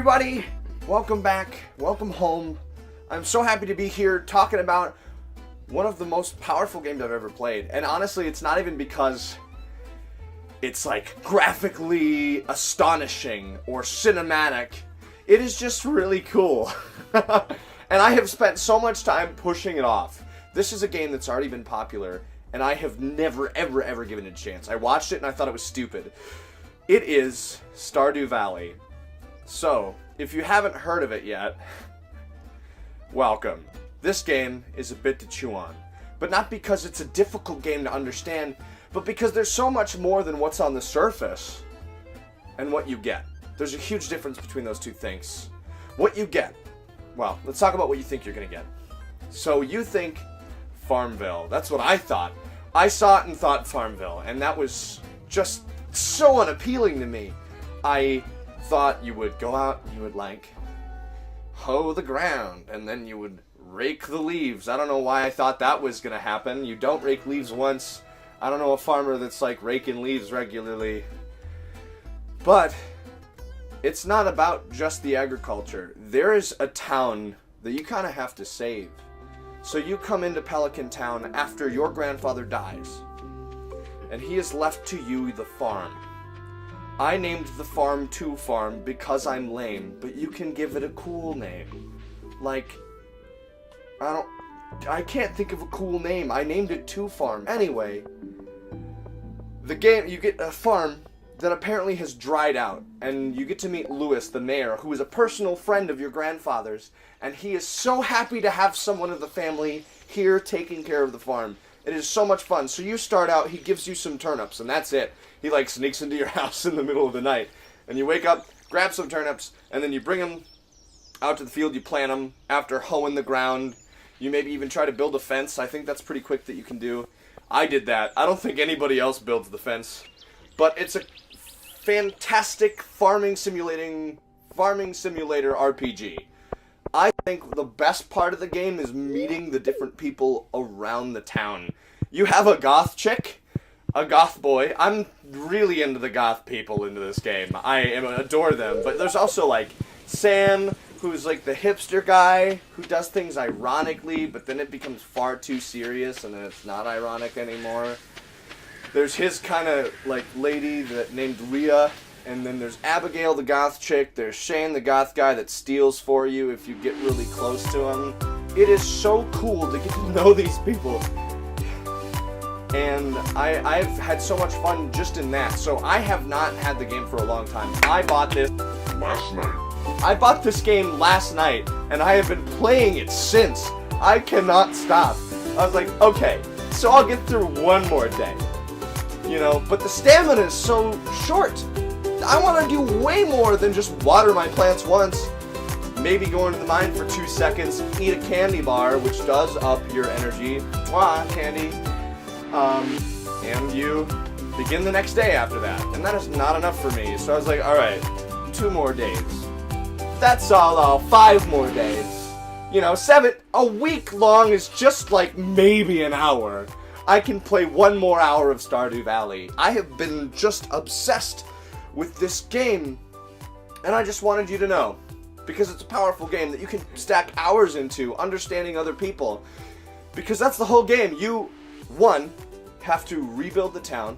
everybody, welcome back, welcome home. I'm so happy to be here talking about one of the most powerful games I've ever played. And honestly, it's not even because it's like graphically astonishing or cinematic. It is just really cool. And I have spent so much time pushing it off. This is a game that's already been popular, and I have never, ever given it a chance. I watched it and I thought it was stupid. It is Stardew Valley. So, if you haven't heard of it yet, welcome. This game is a bit to chew on. But not because it's a difficult game to understand, but because there's so much more than what's on the surface and what you get. There's a huge difference between those two things. What you get. Well, let's talk about what you think you're going to get. So you think Farmville. That's what I thought. I saw it and thought Farmville, and that was just so unappealing to me. I thought you would go out and you would like hoe the ground and then you would rake the leaves. I don't know why I thought that was gonna happen. You don't rake leaves once. I don't know a farmer that's like raking leaves regularly. But it's not about just the agriculture. There is a town that you kind of have to save. So you come into Pelican Town after your grandfather dies, and he has left to you the farm. I named the farm 2 Farm because I'm lame, but you can give it a cool name. Like, I can't think of a cool name. I named it 2 Farm. Anyway, the game, you get a farm that apparently has dried out, and you get to meet Louis, the mayor, who is a personal friend of your grandfather's, and he is so happy to have someone of the family here taking care of the farm. It is so much fun. So you start out, he gives you some turnips, and that's it. He like sneaks into your house in the middle of the night, and you wake up, grab some turnips, and then you bring them out to the field, you plant them. After hoeing the ground, you maybe even try to build a fence. I think that's pretty quick that you can do. I did that. I don't think anybody else builds the fence, but it's a fantastic farming simulator RPG. I think the best part of the game is meeting the different people around the town. You have a goth chick, a goth boy. I'm really into the goth people into this game. I adore them. But there's also like Sam, who's like the hipster guy who does things ironically, but then it becomes far too serious and then it's not ironic anymore. There's his kind of like lady that named Leah. And then there's Abigail, the goth chick. There's Shane, the goth guy that steals for you if you get really close to him. It is so cool to get to know these people. And I've had so much fun just in that. So I have not had the game for a long time. I bought this last night. I bought this game last night, and I have been playing it since. I cannot stop. I was like, okay, so I'll get through one more day. You know, but the stamina is so short. I want to do way more than just water my plants once, maybe go into the mine for 2 seconds, eat a candy bar, which does up your energy, candy, and you begin the next day after that, and that is not enough for me, so I was like, alright, 2 more days, that's all, 5 more days, you know, a week long is just like maybe an hour. I can play 1 more hour of Stardew Valley. I have been just obsessed with this game, and I just wanted you to know, because it's a powerful game that you can stack hours into understanding other people, because that's the whole game. You, 1, have to rebuild the town,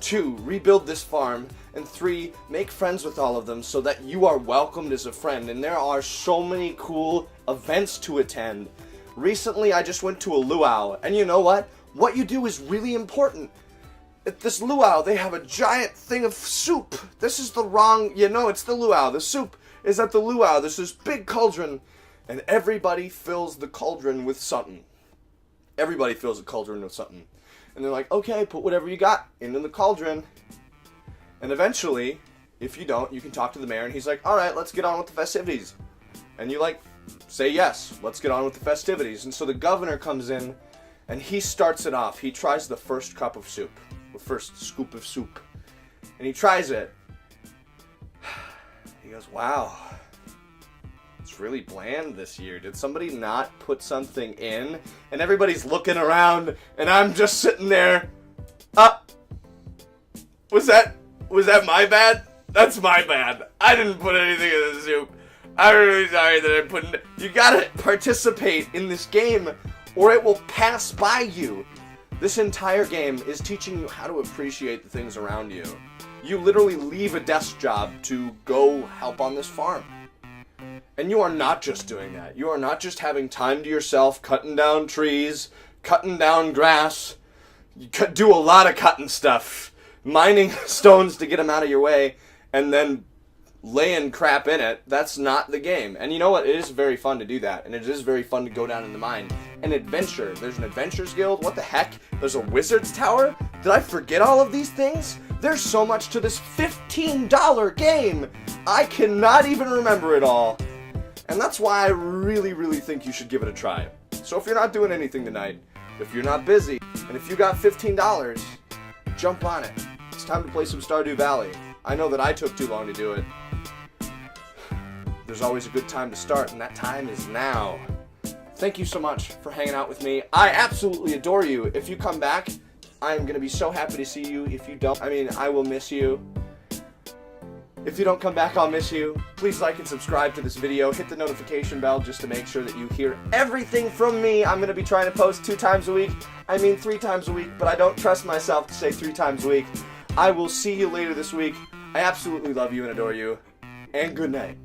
2, rebuild this farm, and 3, make friends with all of them so that you are welcomed as a friend, and there are so many cool events to attend. Recently, I just went to a luau, and you know what? What you do is really important. At this luau, they have a giant thing of soup. This is the wrong, it's the luau. The soup is at the luau. There's this big cauldron, and everybody fills the cauldron with something. Everybody fills the cauldron with something. And they're like, okay, put whatever you got into the cauldron. And eventually, if you don't, you can talk to the mayor, and he's like, all right, let's get on with the festivities. And you say yes, let's get on with the festivities. And so the governor comes in, and he starts it off. He tries the first cup of soup. The first scoop of soup. And he tries it. He goes, wow, it's really bland this year. Did somebody not put something in? And everybody's looking around, and I'm just sitting there. Was that my bad? That's my bad. I didn't put anything in the soup. I'm really sorry that I put in... You gotta participate in this game, or it will pass by you. This entire game is teaching you how to appreciate the things around you. You literally leave a desk job to go help on this farm. And you are not just doing that. You are not just having time to yourself, cutting down trees, cutting down grass. You do a lot of cutting stuff. Mining stones to get them out of your way, and then laying crap in it. That's not the game. And you know what? It is very fun to do that. And it is very fun to go down in the mine. An adventure. There's an adventures guild. What the heck? There's a wizard's tower? Did I forget all of these things? There's so much to this $15 game. I cannot even remember it all. And that's why I really, really think you should give it a try. So if you're not doing anything tonight, if you're not busy, and if you got $15, jump on it. It's time to play some Stardew Valley. I know that I took too long to do it. There's always a good time to start, and that time is now. Thank you so much for hanging out with me. I absolutely adore you. If you come back, I'm going to be so happy to see you. If you don't, I will miss you. If you don't come back, I'll miss you. Please like and subscribe to this video. Hit the notification bell just to make sure that you hear everything from me. I'm going to be trying to post 2 times a week. 3 times a week, but I don't trust myself to say 3 times a week. I will see you later this week. I absolutely love you and adore you. And good night.